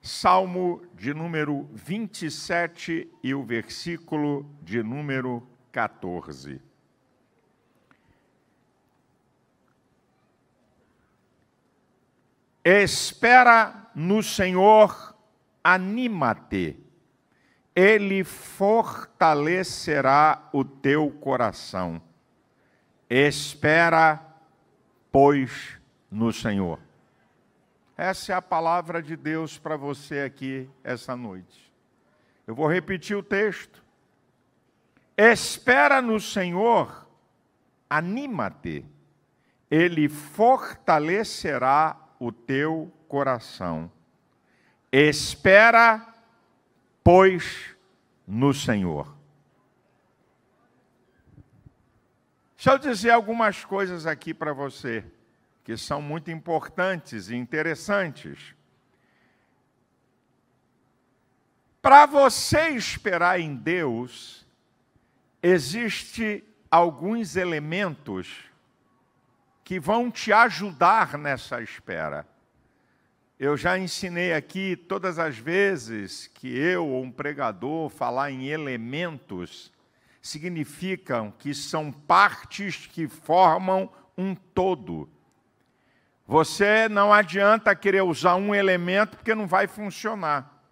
Salmo de número 27 e o versículo de número 14. Espera no Senhor, anima-te, Ele fortalecerá o teu coração. Espera, pois, no Senhor. Essa é a palavra de Deus para você aqui essa noite. Eu vou repetir o texto. Espera no Senhor, anima-te, Ele fortalecerá o teu coração. Espera, pois, no Senhor. Deixa eu dizer algumas coisas aqui para você, que são muito importantes e interessantes. Para você esperar em Deus, existem alguns elementos que vão te ajudar nessa espera. Eu já ensinei aqui todas as vezes que eu, ou um pregador, falar em elementos, significam que são partes que formam um todo. Você não adianta querer usar um elemento porque não vai funcionar.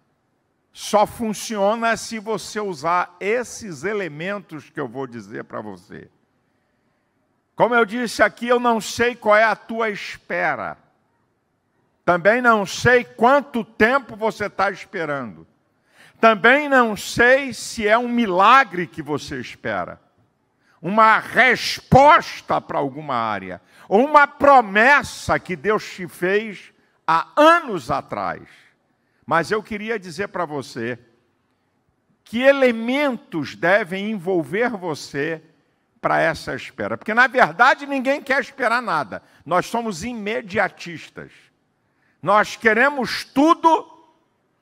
Só funciona se você usar esses elementos que eu vou dizer para você. Como eu disse aqui, eu não sei qual é a tua espera. Também não sei quanto tempo você está esperando. Também não sei se é um milagre que você espera. Uma resposta para alguma área. Ou uma promessa que Deus te fez há anos atrás. Mas eu queria dizer para você que elementos devem envolver você para essa espera. Porque, na verdade, ninguém quer esperar nada. Nós somos imediatistas. Nós queremos tudo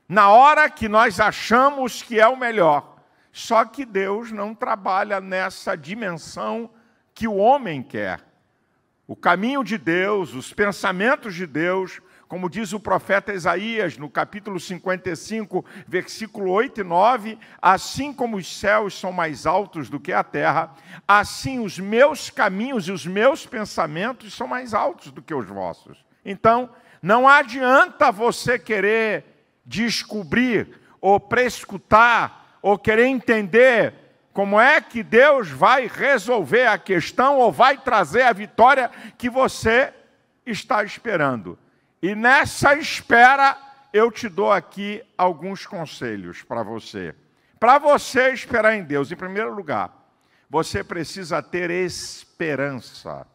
na hora que nós achamos que é o melhor. Só que Deus não trabalha nessa dimensão que o homem quer. O caminho de Deus, os pensamentos de Deus, como diz o profeta Isaías, no capítulo 55, versículo 8 e 9, assim como os céus são mais altos do que a terra, assim os meus caminhos e os meus pensamentos são mais altos do que os vossos. Então, não adianta você querer descobrir, ou prescutar, ou querer entender como é que Deus vai resolver a questão, ou vai trazer a vitória que você está esperando. E nessa espera, eu te dou aqui alguns conselhos para você. Para você esperar em Deus, em primeiro lugar, você precisa ter esperança.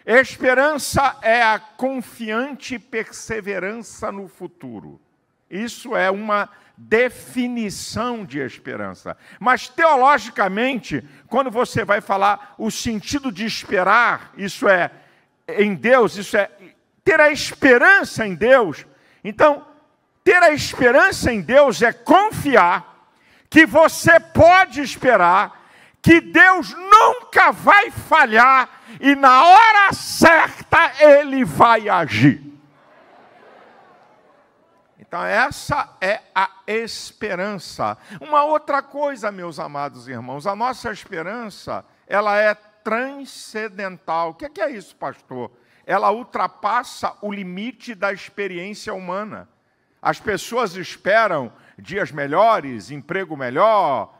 Esperança é a confiante perseverança no futuro. Isso é uma definição de esperança. Mas, teologicamente, quando você vai falar o sentido de esperar, isso é em Deus, isso é ter a esperança em Deus. Então, ter a esperança em Deus é confiar que você pode esperar, que Deus nunca vai falhar e na hora certa Ele vai agir. Então, essa é a esperança. Uma outra coisa, meus amados irmãos, a nossa esperança, ela é transcendental. O que é isso, pastor? Ela ultrapassa o limite da experiência humana. As pessoas esperam dias melhores, emprego melhor,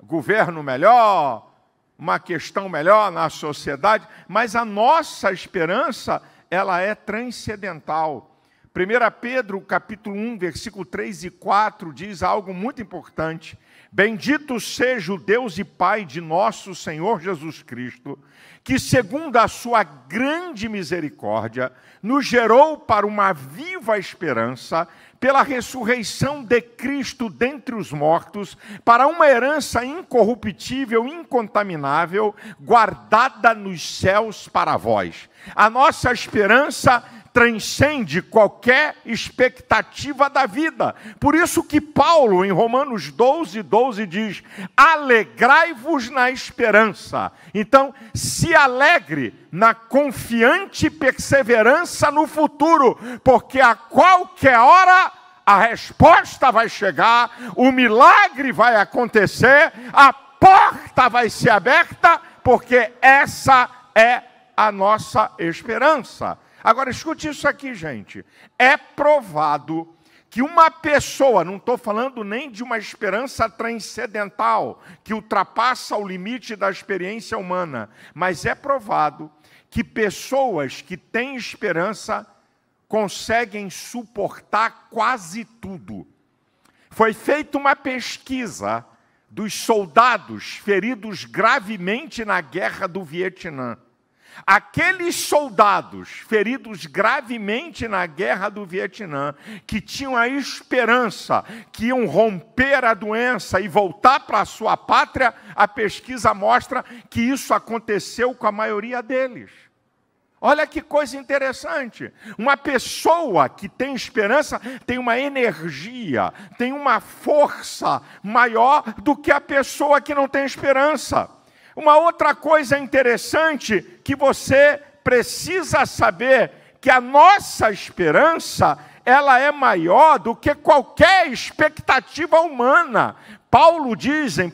governo melhor, uma questão melhor na sociedade, mas a nossa esperança, ela é transcendental. 1 Pedro, capítulo 1, versículo 3 e 4, diz algo muito importante. Bendito seja o Deus e Pai de nosso Senhor Jesus Cristo, que segundo a sua grande misericórdia, nos gerou para uma viva esperança, pela ressurreição de Cristo dentre os mortos, para uma herança incorruptível, incontaminável, guardada nos céus para vós. A nossa esperança transcende qualquer expectativa da vida. Por isso que Paulo, em Romanos 12, 12, diz: alegrai-vos na esperança. Então, se alegre na confiante perseverança no futuro, porque a qualquer hora a resposta vai chegar, o milagre vai acontecer, a porta vai ser aberta, porque essa é a nossa esperança. Agora, escute isso aqui, gente. É provado que uma pessoa, não estou falando nem de uma esperança transcendental, que ultrapassa o limite da experiência humana, mas é provado que pessoas que têm esperança conseguem suportar quase tudo. Foi feita uma pesquisa dos soldados feridos gravemente na guerra do Vietnã. Aqueles soldados feridos gravemente na guerra do Vietnã, que tinham a esperança que iam romper a doença e voltar para a sua pátria, a pesquisa mostra que isso aconteceu com a maioria deles. Olha que coisa interessante. Uma pessoa que tem esperança tem uma energia, tem uma força maior do que a pessoa que não tem esperança. Uma outra coisa interessante que você precisa saber, que a nossa esperança, ela é maior do que qualquer expectativa humana. Paulo diz em 1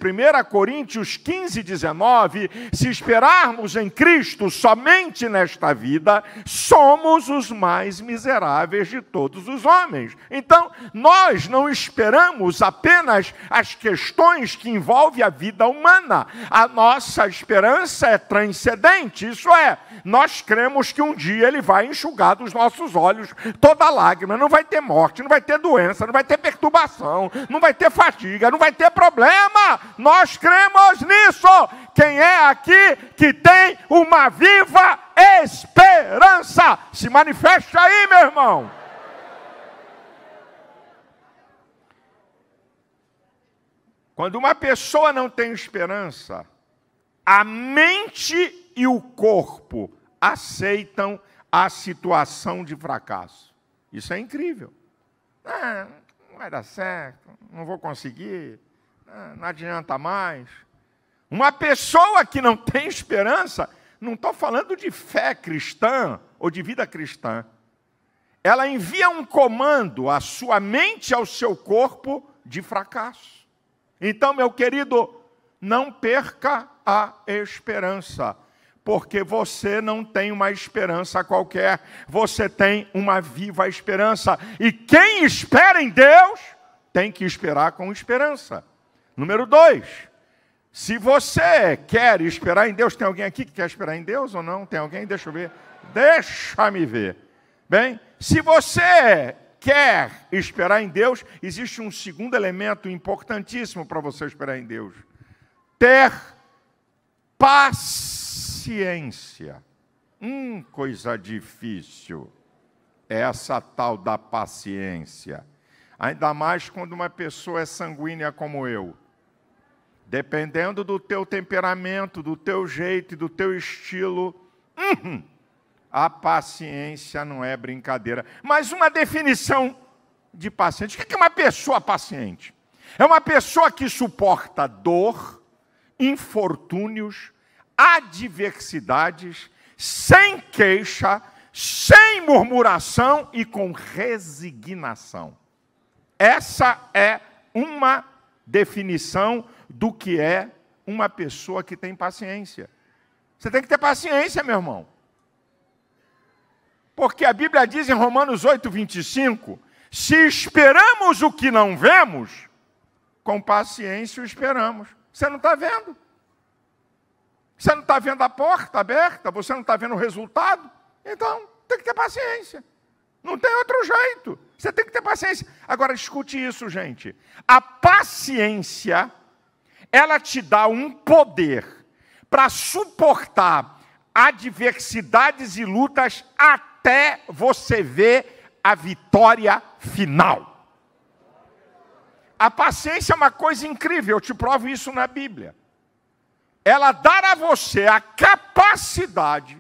Coríntios 15, 19, se esperarmos em Cristo somente nesta vida, somos os mais miseráveis de todos os homens. Então, nós não esperamos apenas as questões que envolvem a vida humana. A nossa esperança é transcendente, isso é, nós cremos que um dia Ele vai enxugar dos nossos olhos toda lágrima, não vai ter morte, não vai ter doença, não vai ter perturbação, não vai ter fadiga, não vai ter problema, nós cremos nisso. Quem é aqui que tem uma viva esperança? Se manifeste aí, meu irmão. Quando uma pessoa não tem esperança, a mente e o corpo aceitam a situação de fracasso. Isso é incrível. Não vai dar certo, não vou conseguir. Não adianta mais. Uma pessoa que não tem esperança, não estou falando de fé cristã ou de vida cristã. Ela envia um comando à sua mente e ao seu corpo de fracasso. Então, meu querido, não perca a esperança, porque você não tem uma esperança qualquer, você tem uma viva esperança. E quem espera em Deus, tem que esperar com esperança. Número 2, se você quer esperar em Deus, tem alguém aqui que quer esperar em Deus ou não? Tem alguém? Deixa eu ver. Deixa-me ver. Bem, se você quer esperar em Deus, existe um segundo elemento importantíssimo para você esperar em Deus. Ter paciência. Coisa difícil. Essa tal da paciência. Ainda mais quando uma pessoa é sanguínea como eu. Dependendo do teu temperamento, do teu jeito e do teu estilo, a paciência não é brincadeira. Mas uma definição de paciente. O que é uma pessoa paciente? É uma pessoa que suporta dor, infortúnios, adversidades, sem queixa, sem murmuração e com resignação. Essa é uma definição do que é uma pessoa que tem paciência. Você tem que ter paciência, meu irmão. Porque a Bíblia diz em Romanos 8, 25, se esperamos o que não vemos, com paciência o esperamos. Você não está vendo. Você não está vendo a porta aberta, você não está vendo o resultado. Então, tem que ter paciência. Não tem outro jeito. Você tem que ter paciência. Agora, escute isso, gente. A paciência, ela te dá um poder para suportar adversidades e lutas até você ver a vitória final. A paciência é uma coisa incrível, eu te provo isso na Bíblia. Ela dá a você a capacidade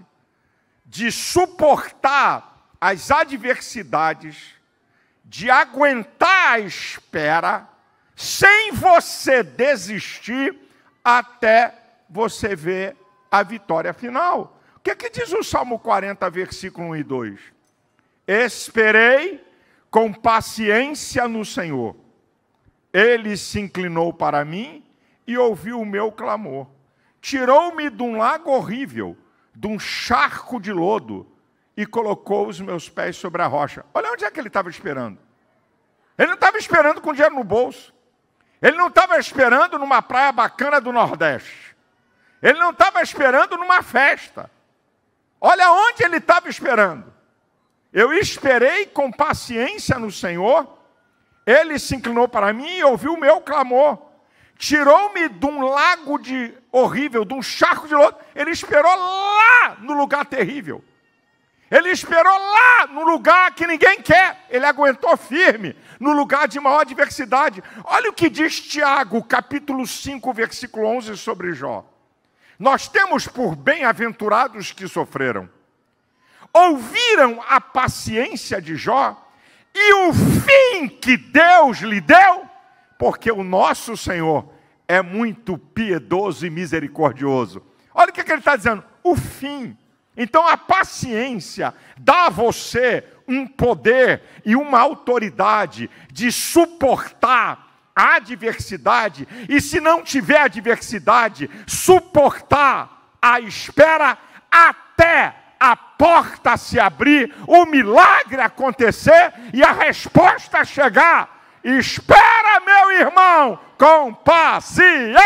de suportar as adversidades, de aguentar a espera, sem você desistir até você ver a vitória final. O que diz o Salmo 40, versículo 1 e 2? Esperei com paciência no Senhor. Ele se inclinou para mim e ouviu o meu clamor. Tirou-me de um lago horrível, de um charco de lodo, e colocou os meus pés sobre a rocha. Olha onde é que ele estava esperando. Ele não estava esperando com dinheiro no bolso. Ele não estava esperando numa praia bacana do Nordeste. Ele não estava esperando numa festa. Olha onde ele estava esperando. Eu esperei com paciência no Senhor. Ele se inclinou para mim e ouviu o meu clamor. Tirou-me de um lago horrível, de um charco de lodo. Ele esperou lá no lugar terrível. Ele esperou lá no lugar que ninguém quer. Ele aguentou firme no lugar de maior adversidade. Olha o que diz Tiago, capítulo 5, versículo 11, sobre Jó. Nós temos por bem-aventurados que sofreram. Ouviram a paciência de Jó e o fim que Deus lhe deu, porque o nosso Senhor é muito piedoso e misericordioso. Olha o que ele está dizendo, o fim. Então a paciência dá a você um poder e uma autoridade de suportar a adversidade, e se não tiver adversidade, suportar a espera até a porta se abrir, o milagre acontecer e a resposta chegar. Espera, meu irmão, com paciência.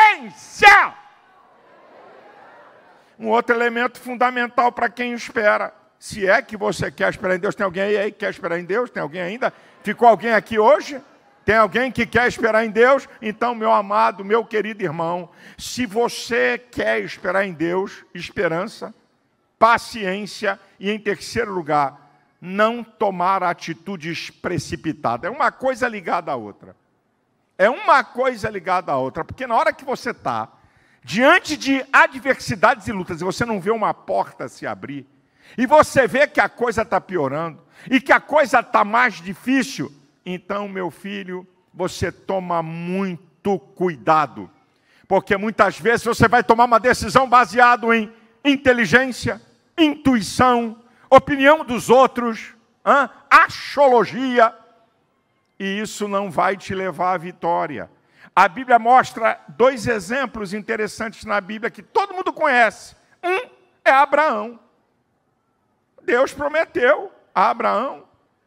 Um outro elemento fundamental para quem espera. Se é que você quer esperar em Deus, tem alguém aí que quer esperar em Deus? Tem alguém ainda? Ficou alguém aqui hoje? Tem alguém que quer esperar em Deus? Então, meu amado, meu querido irmão, se você quer esperar em Deus, esperança, paciência e, em terceiro lugar, não tomar atitudes precipitadas. É uma coisa ligada à outra. É uma coisa ligada à outra, porque na hora que você está diante de adversidades e lutas, e você não vê uma porta se abrir, e você vê que a coisa está piorando, e que a coisa está mais difícil, então, meu filho, você toma muito cuidado, porque muitas vezes você vai tomar uma decisão baseada em inteligência, intuição, opinião dos outros, axologia, e isso não vai te levar à vitória. A Bíblia mostra dois exemplos interessantes na Bíblia que todo mundo conhece. Um é Abraão. Deus prometeu a Abraão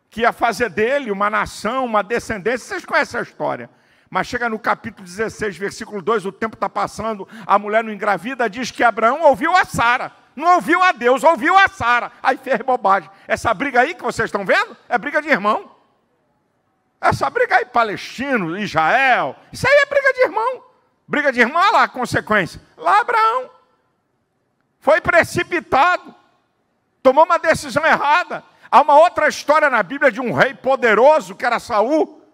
que ia fazer dele uma nação, uma descendência. Vocês conhecem a história. Mas chega no capítulo 16, versículo 2, o tempo está passando, a mulher não engravida, diz que Abraão ouviu a Sara. Não ouviu a Deus, ouviu a Sara. Aí fez bobagem. Essa briga aí que vocês estão vendo é briga de irmão. Essa briga aí, Palestino, Israel, isso aí é briga de irmão. Briga de irmão, olha lá a consequência. Lá Abraão foi precipitado, tomou uma decisão errada. Há uma outra história na Bíblia de um rei poderoso, que era Saul.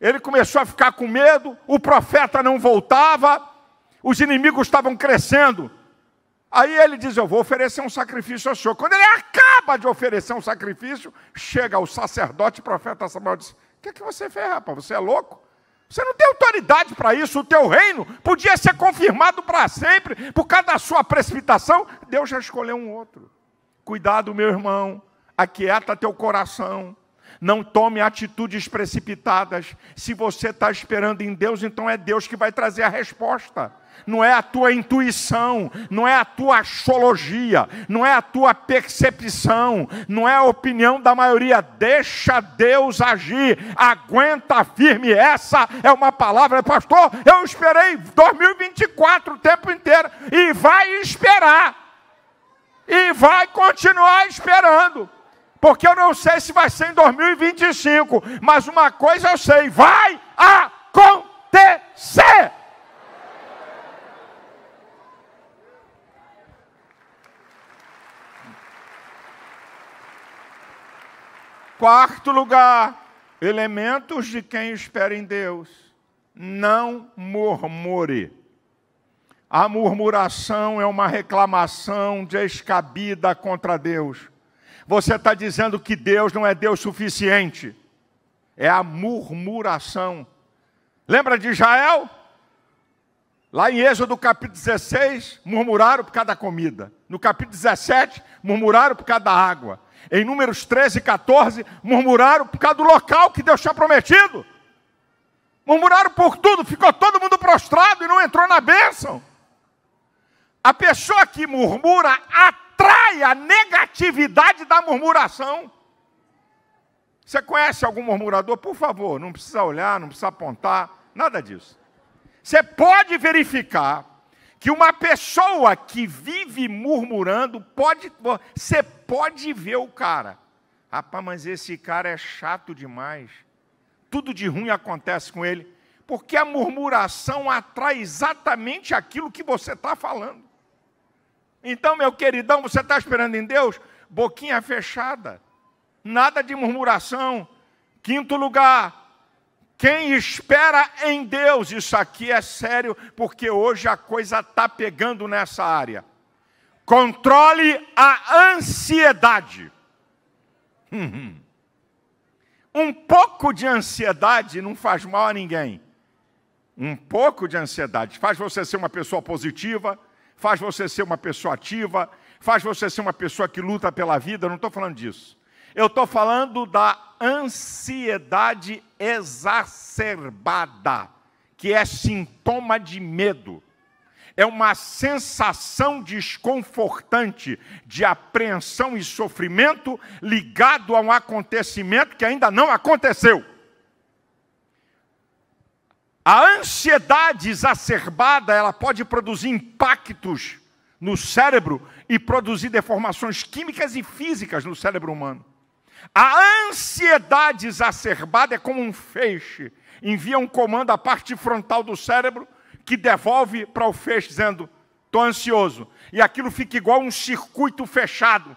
Ele começou a ficar com medo, o profeta não voltava, os inimigos estavam crescendo. Aí ele diz, eu vou oferecer um sacrifício ao Senhor. Quando ele acaba de oferecer um sacrifício, chega o sacerdote e profeta Samuel e diz, o que é que você fez, rapaz? Você é louco? Você não tem autoridade para isso. O teu reino podia ser confirmado para sempre. Por causa da sua precipitação, Deus já escolheu um outro. Cuidado, meu irmão. Aquieta teu coração. Não tome atitudes precipitadas. Se você está esperando em Deus, então é Deus que vai trazer a resposta. Não é a tua intuição, não é a tua axologia, não é a tua percepção, não é a opinião da maioria. Deixa Deus agir, aguenta firme. Essa é uma palavra, pastor, eu esperei 2024 o tempo inteiro, e vai esperar, e vai continuar esperando, porque eu não sei se vai ser em 2025, mas uma coisa eu sei, vai acontecer. Quarto lugar, elementos de quem espera em Deus. Não murmure. A murmuração é uma reclamação descabida contra Deus. Você está dizendo que Deus não é Deus suficiente. É a murmuração. Lembra de Israel? Lá em Êxodo capítulo 16, murmuraram por causa da comida. No capítulo 17, murmuraram por causa da água. Em Números 13 e 14, murmuraram por causa do local que Deus tinha prometido. Murmuraram por tudo, ficou todo mundo prostrado e não entrou na bênção. A pessoa que murmura atrai a negatividade da murmuração. Você conhece algum murmurador? Por favor, não precisa olhar, não precisa apontar, nada disso. Você pode verificar que uma pessoa que vive murmurando, você pode ver o cara. Rapaz, mas esse cara é chato demais. Tudo de ruim acontece com ele. Porque a murmuração atrai exatamente aquilo que você está falando. Então, meu queridão, você está esperando em Deus? Boquinha fechada. Nada de murmuração. Quinto lugar. Quem espera em Deus, isso aqui é sério, porque hoje a coisa está pegando nessa área. Controle a ansiedade. Um pouco de ansiedade não faz mal a ninguém. Um pouco de ansiedade faz você ser uma pessoa positiva, faz você ser uma pessoa ativa, faz você ser uma pessoa que luta pela vida. Eu não estou falando disso. Eu estou falando da ansiedade exacerbada, que é sintoma de medo. É uma sensação desconfortante de apreensão e sofrimento ligado a um acontecimento que ainda não aconteceu. A ansiedade exacerbada, ela pode produzir impactos no cérebro e produzir deformações químicas e físicas no cérebro humano. A ansiedade exacerbada é como um feixe. Envia um comando à parte frontal do cérebro que devolve para o feixe dizendo, estou ansioso. E aquilo fica igual um circuito fechado.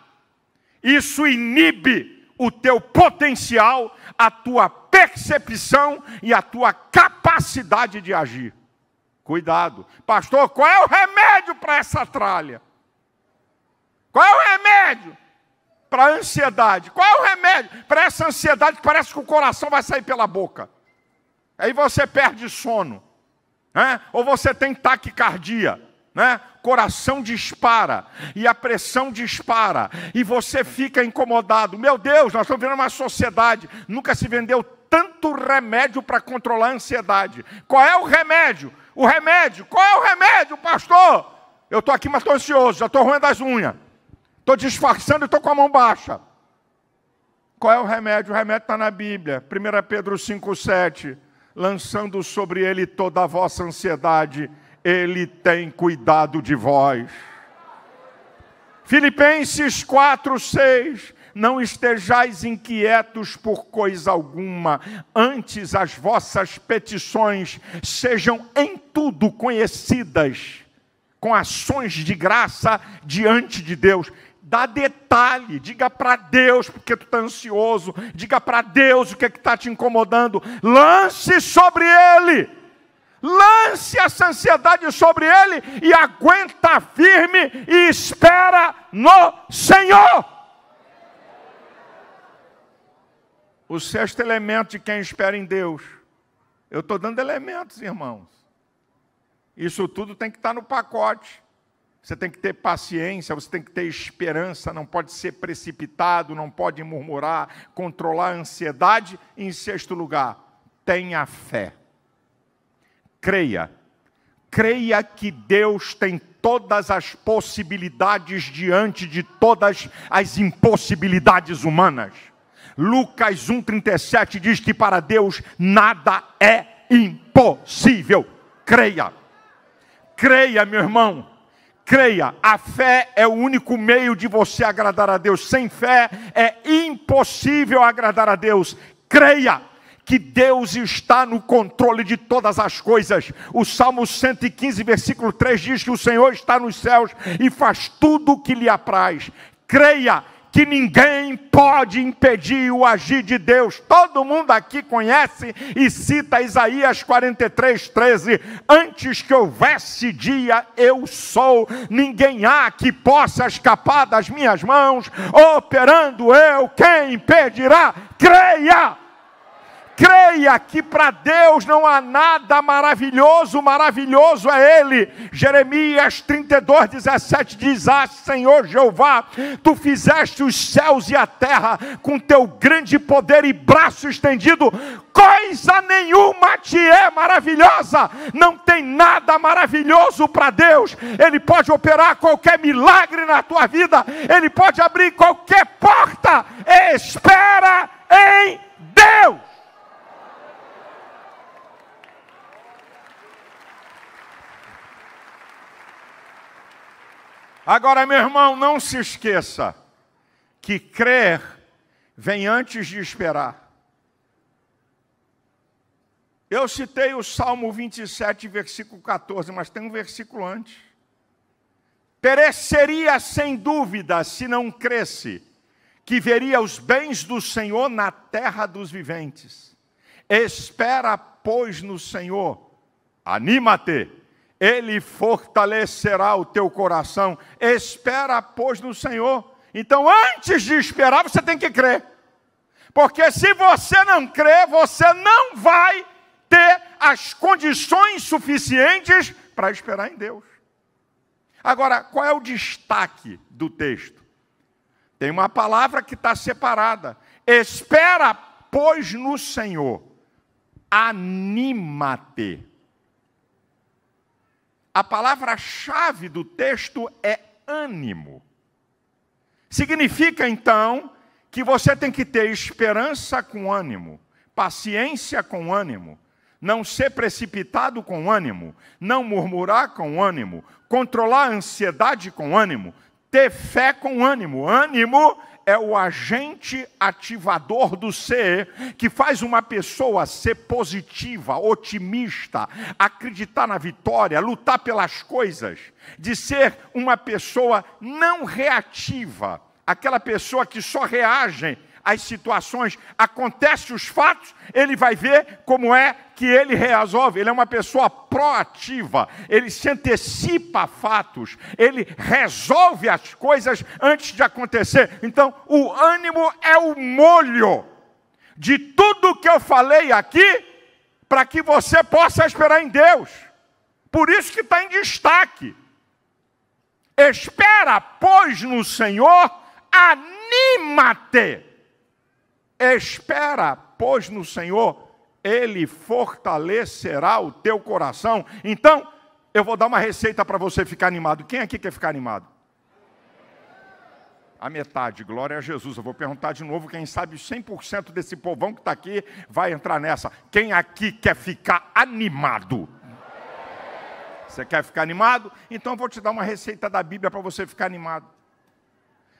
Isso inibe o teu potencial, a tua percepção e a tua capacidade de agir. Cuidado. Pastor, qual é o remédio para essa tralha? Qual é o remédio para a ansiedade? Qual é o remédio para essa ansiedade que parece que o coração vai sair pela boca? Aí você perde sono, né? Ou você tem taquicardia, né? Coração dispara e a pressão dispara e você fica incomodado. Meu Deus, nós estamos vivendo uma sociedade, nunca se vendeu tanto remédio para controlar a ansiedade. Qual é o remédio? O remédio, qual é o remédio, pastor? Eu estou aqui, mas estou ansioso, já estou roendo as unhas. Estou disfarçando e estou com a mão baixa. Qual é o remédio? O remédio está na Bíblia. 1 Pedro 5,7. Lançando sobre ele toda a vossa ansiedade, ele tem cuidado de vós. Filipenses 4,6. Não estejais inquietos por coisa alguma, antes as vossas petições sejam em tudo conhecidas, com ações de graça diante de Deus. Dá detalhe, diga para Deus porque tu está ansioso, diga para Deus o que está te incomodando, lance sobre Ele, lance essa ansiedade sobre Ele e aguenta firme e espera no Senhor. O sexto elemento de quem espera em Deus, eu estou dando elementos, irmãos, isso tudo tem que estar no pacote. Você tem que ter paciência, você tem que ter esperança, não pode ser precipitado, não pode murmurar, controlar a ansiedade. E, em sexto lugar, tenha fé. Creia. Creia que Deus tem todas as possibilidades diante de todas as impossibilidades humanas. Lucas 1,37 diz que para Deus nada é impossível. Creia. Creia, meu irmão. Creia, a fé é o único meio de você agradar a Deus. Sem fé é impossível agradar a Deus. Creia que Deus está no controle de todas as coisas. O Salmo 115, versículo 3 diz que o Senhor está nos céus e faz tudo o que lhe apraz. Creia que ninguém pode impedir o agir de Deus. Todo mundo aqui conhece e cita Isaías 43:13. Antes que houvesse dia, eu sou. Ninguém há que possa escapar das minhas mãos. Operando eu, quem impedirá? Creia! Creia que para Deus não há nada maravilhoso, maravilhoso é Ele. Jeremias 32:17 diz: ah, Senhor Jeová, Tu fizeste os céus e a terra com Teu grande poder e braço estendido, coisa nenhuma te é maravilhosa. Não tem nada maravilhoso para Deus. Ele pode operar qualquer milagre na tua vida, Ele pode abrir qualquer porta. Espera em Deus. Agora, meu irmão, não se esqueça que crer vem antes de esperar. Eu citei o Salmo 27, versículo 14, mas tem um versículo antes. Pereceria sem dúvida se não cresse que veria os bens do Senhor na terra dos viventes. Espera, pois, no Senhor, anima-te. Ele fortalecerá o teu coração. Espera, pois, no Senhor. Então, antes de esperar, você tem que crer. Porque se você não crer, você não vai ter as condições suficientes para esperar em Deus. Agora, qual é o destaque do texto? Tem uma palavra que está separada. Espera, pois, no Senhor. Anima-te. A palavra-chave do texto é ânimo. Significa, então, que você tem que ter esperança com ânimo, paciência com ânimo, não ser precipitado com ânimo, não murmurar com ânimo, controlar a ansiedade com ânimo, ter fé com ânimo. Ânimo é o agente ativador do ser, que faz uma pessoa ser positiva, otimista, acreditar na vitória, lutar pelas coisas, de ser uma pessoa não reativa, aquela pessoa que só reage às situações, acontece os fatos, ele vai ver como é que ele resolve. Ele é uma pessoa proativa, ele se antecipa a fatos, ele resolve as coisas antes de acontecer. Então, o ânimo é o molho de tudo que eu falei aqui, para que você possa esperar em Deus. Por isso que está em destaque. Espera, pois, no Senhor, anima-te. Espera, pois, no Senhor, Ele fortalecerá o teu coração. Então, eu vou dar uma receita para você ficar animado. Quem aqui quer ficar animado? A metade, glória a Jesus. Eu vou perguntar de novo, quem sabe 100% desse povão que está aqui vai entrar nessa. Quem aqui quer ficar animado? Você quer ficar animado? Então eu vou te dar uma receita da Bíblia para você ficar animado.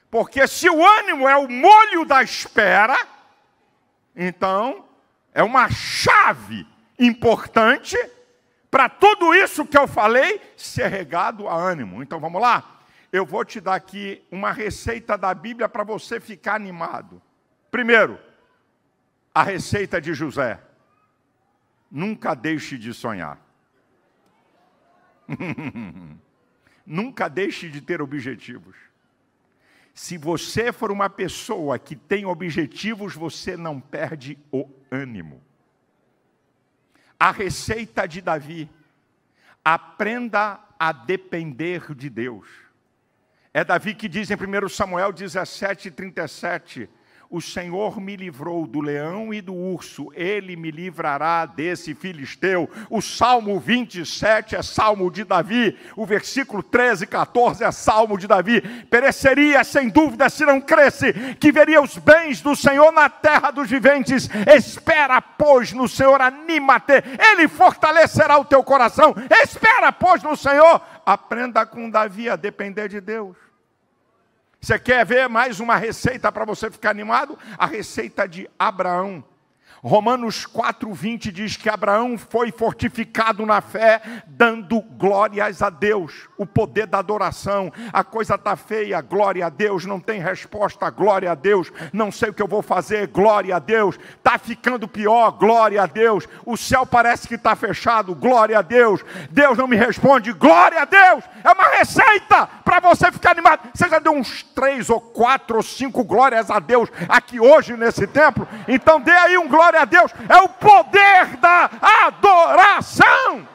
Porque se o ânimo é o molho da espera, então é uma chave importante para tudo isso que eu falei ser regado a ânimo. Então vamos lá? Eu vou te dar aqui uma receita da Bíblia para você ficar animado. Primeiro, a receita de José. Nunca deixe de sonhar. Nunca deixe de ter objetivos. Se você for uma pessoa que tem objetivos, você não perde o ânimo. A receita de Davi: aprenda a depender de Deus. É Davi que diz em 1 Samuel 17:37, o Senhor me livrou do leão e do urso, Ele me livrará desse filisteu. O Salmo 27 é Salmo de Davi, o versículo 13 e 14 é Salmo de Davi. Pereceria sem dúvida se não cresce, que veria os bens do Senhor na terra dos viventes. Espera, pois, no Senhor, anima-te, Ele fortalecerá o teu coração. Espera, pois, no Senhor. Aprenda com Davi a depender de Deus. Você quer ver mais uma receita para você ficar animado? A receita de Abraão. Romanos 4:20 diz que Abraão foi fortificado na fé, dando glórias a Deus. O poder da adoração. A coisa está feia, glória a Deus. Não tem resposta, glória a Deus. Não sei o que eu vou fazer, glória a Deus. Está ficando pior, glória a Deus. O céu parece que está fechado, glória a Deus. Deus não me responde, glória a Deus. É uma receita para você ficar animado. Você já deu uns 3 ou 4 ou 5 glórias a Deus aqui hoje nesse templo? Então dê aí um glória glória a Deus, é o poder da adoração.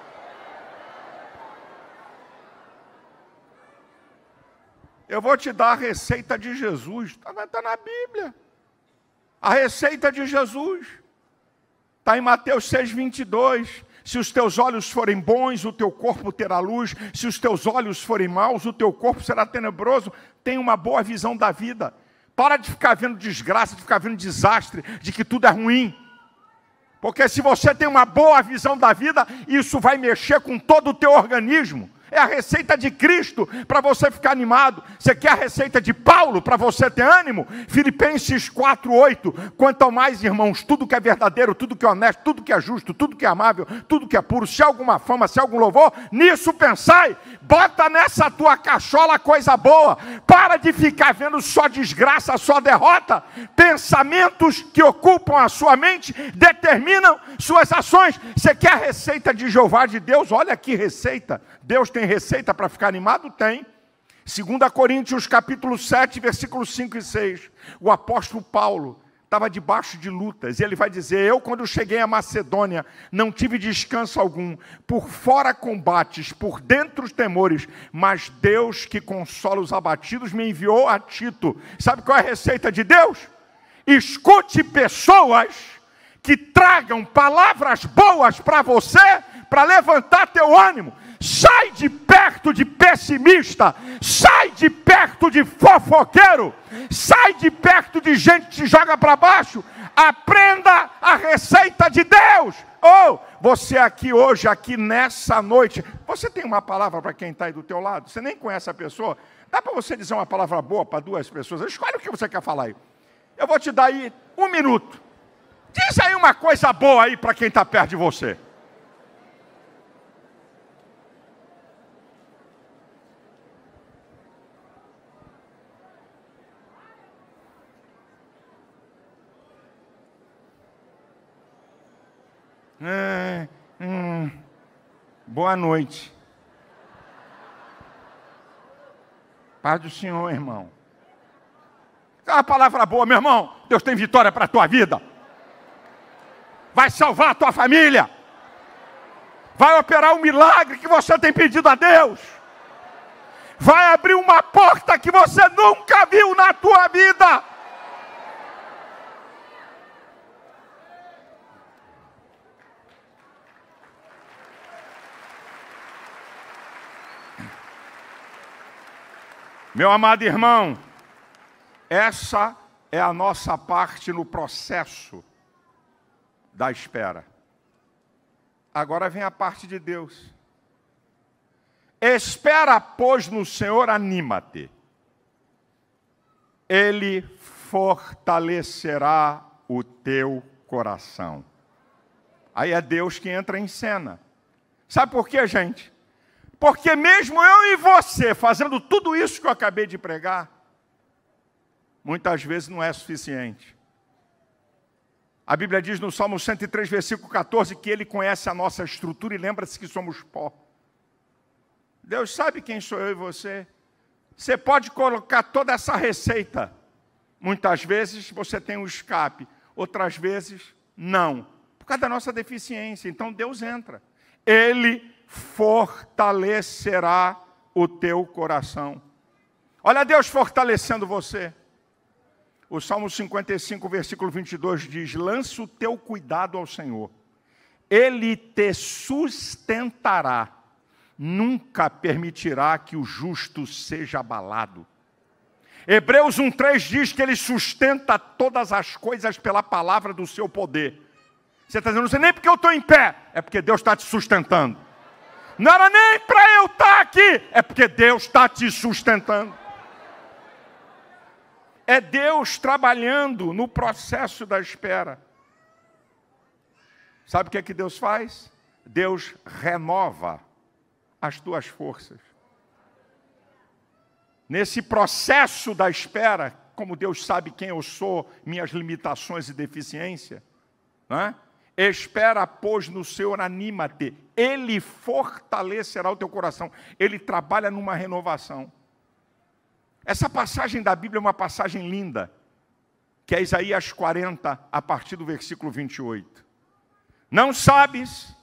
Eu vou te dar a receita de Jesus, está na Bíblia. A receita de Jesus está em Mateus 6:22. Se os teus olhos forem bons, o teu corpo terá luz. Se os teus olhos forem maus, o teu corpo será tenebroso. Tenha uma boa visão da vida. Para de ficar vendo desgraça, de ficar vendo desastre, de que tudo é ruim. Porque se você tem uma boa visão da vida, isso vai mexer com todo o teu organismo. É a receita de Cristo para você ficar animado. Você quer a receita de Paulo para você ter ânimo? Filipenses 4:8. Quanto ao mais, irmãos, tudo que é verdadeiro, tudo que é honesto, tudo que é justo, tudo que é amável, tudo que é puro, se há alguma fama, se há algum louvor, nisso pensai. Bota nessa tua cachola coisa boa. Para de ficar vendo só desgraça, só derrota. Pensamentos que ocupam a sua mente determinam suas ações. Você quer a receita de Jeová de Deus? Olha que receita. Deus tem receita para ficar animado? Tem. 2 Coríntios capítulo 7, versículos 5 e 6. O apóstolo Paulo estava debaixo de lutas. E ele vai dizer: eu, quando cheguei à Macedônia, não tive descanso algum. Por fora combates, por dentro os temores. Mas Deus, que consola os abatidos, me enviou a Tito. Sabe qual é a receita de Deus? Escute pessoas que tragam palavras boas para você, para levantar teu ânimo. Sai de perto de pessimista, sai de perto de fofoqueiro, sai de perto de gente que te joga para baixo. Aprenda a receita de Deus. Você aqui hoje, aqui nessa noite, você tem uma palavra para quem está aí do teu lado? Você nem conhece a pessoa? Dá para você dizer uma palavra boa para duas pessoas? Escolhe o que você quer falar aí. Eu vou te dar aí 1 minuto. Diz aí uma coisa boa aí para quem está perto de você. Boa noite. Paz do Senhor, irmão. É uma palavra boa, meu irmão. Deus tem vitória para a tua vida. Vai salvar a tua família. Vai operar um milagre que você tem pedido a Deus. Vai abrir uma porta que você nunca viu na tua vida. Meu amado irmão, essa é a nossa parte no processo da espera. Agora vem a parte de Deus. Espera, pois, no Senhor, anima-te. Ele fortalecerá o teu coração. Aí é Deus que entra em cena. Sabe por quê, gente? Porque mesmo eu e você fazendo tudo isso que eu acabei de pregar, muitas vezes não é suficiente. A Bíblia diz no Salmo 103, versículo 14, que Ele conhece a nossa estrutura e lembra-se que somos pó. Deus sabe quem sou eu e você. Você pode colocar toda essa receita. Muitas vezes você tem um escape, outras vezes não. Por causa da nossa deficiência. Então Deus entra. Ele fortalecerá o teu coração. Olha Deus fortalecendo você. O Salmo 55, versículo 22 diz: lança o teu cuidado ao Senhor. Ele te sustentará. Nunca permitirá que o justo seja abalado. Hebreus 1,3 diz que Ele sustenta todas as coisas pela palavra do seu poder. Você está dizendo, não sei nem porque eu estou em pé. É porque Deus está te sustentando. Não era nem para eu estar aqui. É porque Deus está te sustentando. É Deus trabalhando no processo da espera. Sabe o que é que Deus faz? Deus renova as tuas forças. Nesse processo da espera, como Deus sabe quem eu sou, minhas limitações e deficiência, não é? Espera, pois, no Senhor, anima-te. Ele fortalecerá o teu coração. Ele trabalha numa renovação. Essa passagem da Bíblia é uma passagem linda. que é Isaías 40, a partir do versículo 28. Não sabes,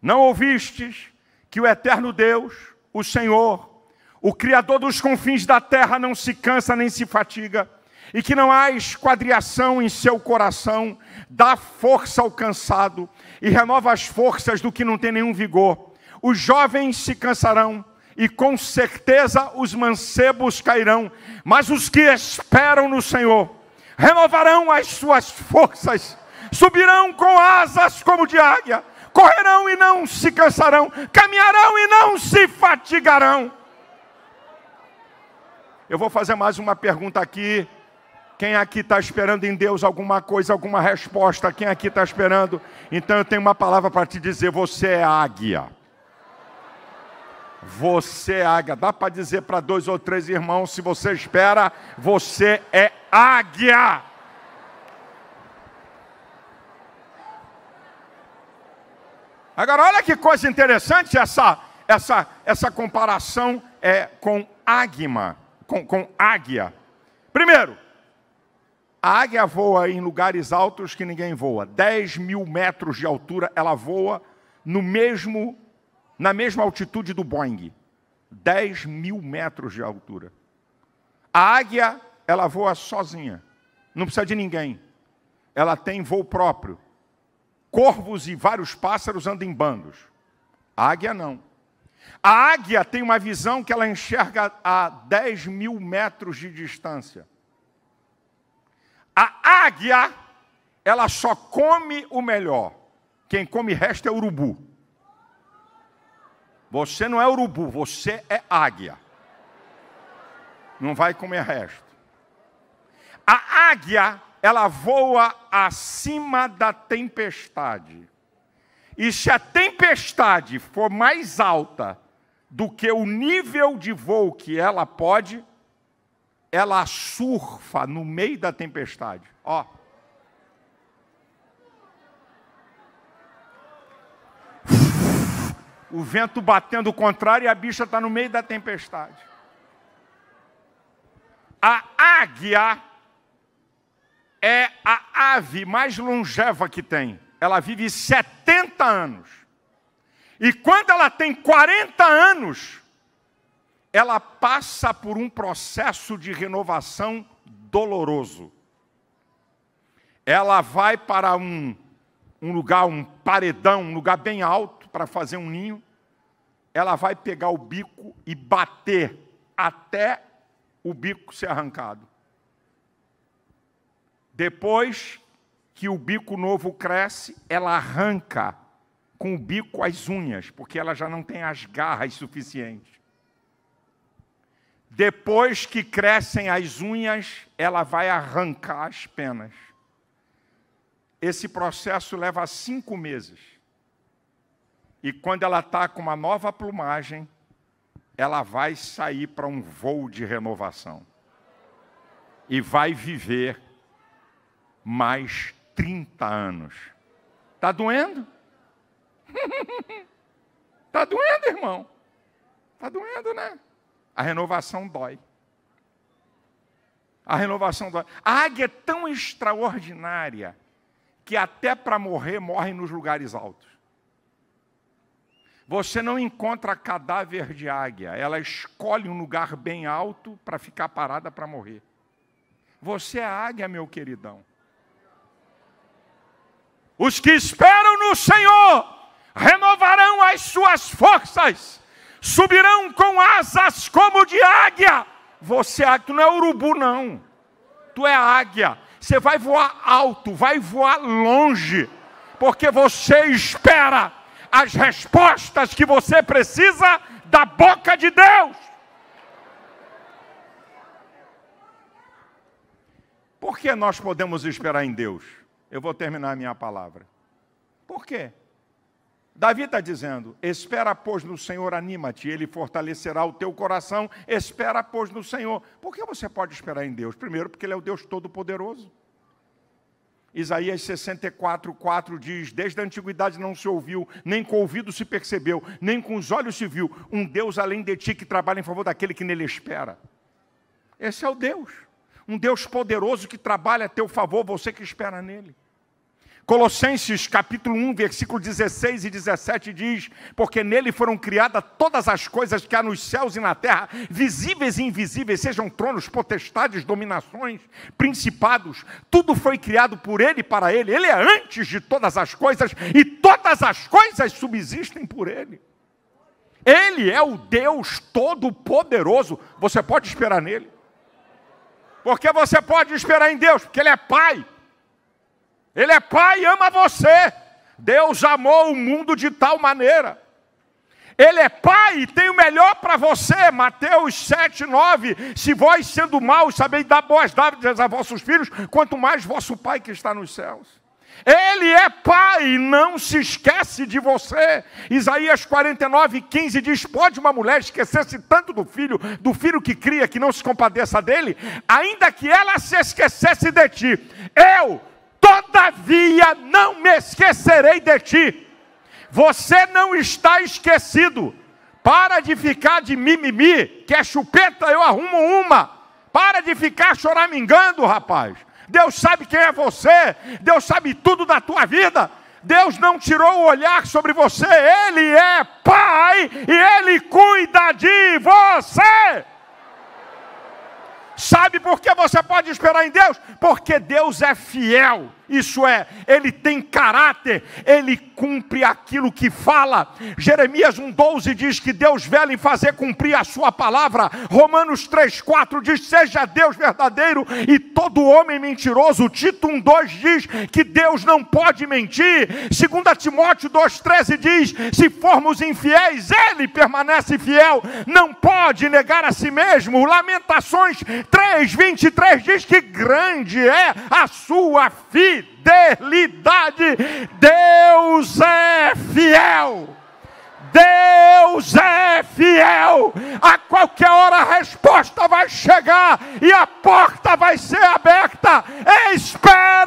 não ouvistes, que o eterno Deus, o Senhor, o Criador dos confins da terra, não se cansa nem se fatiga, e que não há esquadriação em seu coração, dá força ao cansado, e renova as forças do que não tem nenhum vigor. Os jovens se cansarão, e com certeza os mancebos cairão, mas os que esperam no Senhor renovarão as suas forças, subirão com asas como de águia, correrão e não se cansarão, caminharão e não se fatigarão. Eu vou fazer mais uma pergunta aqui. Quem aqui está esperando em Deus alguma coisa, alguma resposta? Quem aqui está esperando? Então eu tenho uma palavra para te dizer: você é águia. Você é águia. Dá para dizer para 2 ou 3 irmãos: se você espera, você é águia. Agora, olha que coisa interessante essa comparação com águima, com águia. Primeiro, a águia voa em lugares altos que ninguém voa. 10.000 metros de altura, ela voa na mesma altitude do Boeing. 10.000 metros de altura. A águia, ela voa sozinha. Não precisa de ninguém. Ela tem voo próprio. Corvos e vários pássaros andam em bandos. A águia não. A águia tem uma visão que ela enxerga a 10.000 metros de distância. A águia, ela só come o melhor. Quem come resto é urubu. Você não é urubu, você é águia. Não vai comer resto. A águia, ela voa acima da tempestade. E se a tempestade for mais alta do que o nível de voo que ela pode, ela surfa no meio da tempestade. Ó. O vento batendo o contrário e a bicha está no meio da tempestade. A águia é a ave mais longeva que tem. Ela vive 70 anos. E quando ela tem 40 anos, ela passa por um processo de renovação doloroso. Ela vai para um lugar, um paredão, um lugar bem alto para fazer um ninho. Ela vai pegar o bico e bater até o bico ser arrancado. Depois que o bico novo cresce, ela arranca com o bico as unhas, porque ela já não tem as garras suficientes. Depois que crescem as unhas, ela vai arrancar as penas. Esse processo leva 5 meses. E quando ela está com uma nova plumagem, ela vai sair para um voo de renovação. E vai viver mais 30 anos. Está doendo? Está doendo, irmão? Está doendo, né? A renovação dói. A renovação dói. A águia é tão extraordinária que até para morrer, morre nos lugares altos. Você não encontra cadáver de águia. Ela escolhe um lugar bem alto para ficar parada para morrer. Você é águia, meu queridão. Os que esperam no Senhor renovarão as suas forças, subirão com asas como de águia. Você é águia, tu não é urubu não, tu é águia. Você vai voar alto, vai voar longe, porque você espera as respostas que você precisa da boca de Deus. Por que nós podemos esperar em Deus? Eu vou terminar a minha palavra. Por quê? Davi está dizendo: espera, pois, no Senhor, anima-te, Ele fortalecerá o teu coração. Espera, pois, no Senhor. Por que você pode esperar em Deus? Primeiro, porque Ele é o Deus Todo-Poderoso. Isaías 64:4 diz: desde a antiguidade não se ouviu, nem com o ouvido se percebeu, nem com os olhos se viu, um Deus além de ti que trabalha em favor daquele que nele espera. Esse é o Deus. Um Deus poderoso que trabalha a teu favor, você que espera nele. Colossenses capítulo 1, versículo 16 e 17 diz: porque nele foram criadas todas as coisas que há nos céus e na terra, visíveis e invisíveis, sejam tronos, potestades, dominações, principados, tudo foi criado por ele e para ele. Ele é antes de todas as coisas e todas as coisas subsistem por ele. Ele é o Deus Todo-Poderoso. Você pode esperar nele. Porque você pode esperar em Deus, porque ele é Pai. Ele é Pai e ama você. Deus amou o mundo de tal maneira. Ele é Pai e tem o melhor para você. Mateus 7, 9. Se vós, sendo maus, sabeis dar boas dádivas a vossos filhos, quanto mais vosso Pai que está nos céus. Ele é Pai e não se esquece de você. Isaías 49, 15 diz: pode uma mulher esquecer-se tanto do filho que cria, que não se compadeça dele, ainda que ela se esquecesse de ti. Eu, todavia, não me esquecerei de ti. Você não está esquecido. Para de ficar de mimimi, que é chupeta, eu arrumo uma. Para de ficar choramingando, rapaz. Deus sabe quem é você. Deus sabe tudo da tua vida. Deus não tirou o olhar sobre você. Ele é Pai e Ele cuida de você. Sabe por que você pode esperar em Deus? Porque Deus é fiel. Isso é, Ele tem caráter, Ele cumpre aquilo que fala. Jeremias 1,12 diz que Deus vela em fazer cumprir a sua palavra. Romanos 3,4 diz: seja Deus verdadeiro e todo homem mentiroso. Tito 1,2 diz que Deus não pode mentir. 2 Timóteo 2,13 diz: se formos infiéis, Ele permanece fiel, não pode negar a si mesmo. Lamentações 3,23 diz que grande é a sua fidelidade. Deus é fiel. Deus é fiel. A qualquer hora a resposta vai chegar e a porta vai ser aberta. Espera